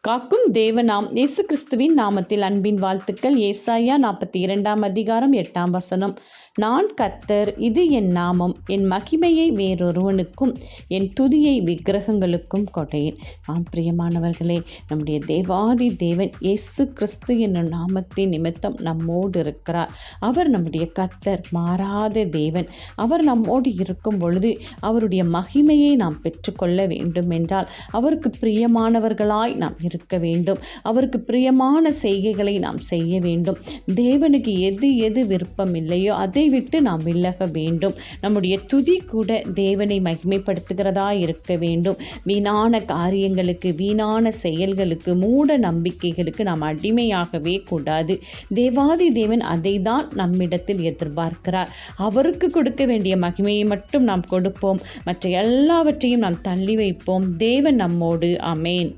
காக்கும் தேவனாம் இயேசு கிறிஸ்துவின் நாமத்தில் அன்பின் வாழ்த்துக்கள். ஏசாயா 42 நான் கர்த்தர், இது என் நாமம், என் மகிமையை வேறொருவனுக்கும் என் துதியை விக்கிரகங்களுக்கும் கொடையேன். பிரியமானவர்களே, நம்முடைய தேவாதி தேவன் இயேசு கிறிஸ்து என்னும் நாமத்தின் நிமித்தம் நம்மோடு இருக்கிறார். அவர் நம்முடைய கர்த்தர், மாறாத தேவன். அவர் நம்மோடு இருக்கும் பொழுது அவருடைய மகிமையை நாம் பெற்றுக்கொள்ள வேண்டும் என்றால் அவருக்கு பிரியமானவர்களாய் நாம் இருக்க வேண்டும். அவருக்கு பிரியமான செய்கைகளை நாம் செய்ய வேண்டும். தேவனுக்கு எது விருப்பம் இல்லையோ அதை விட்டு நாம் விலக வேண்டும். நம்முடைய துதி கூட தேவனை மகிமைப்படுத்துகிறதா இருக்க வேண்டும். வீணான காரியங்களுக்கு, வீணான செயல்களுக்கு, மூட நம்பிக்கைகளுக்கு நாம் அடிமையாகவே கூடாது. தேவாதி தேவன் அதை தான் நம்மிடத்தில் எதிர்பார்க்கிறார். அவருக்கு கொடுக்க வேண்டிய மகிமையை மட்டும் நாம் கொடுப்போம். மற்ற எல்லாவற்றையும் நாம் தள்ளி வைப்போம். தேவன் நம்மோடு. ஆமென்.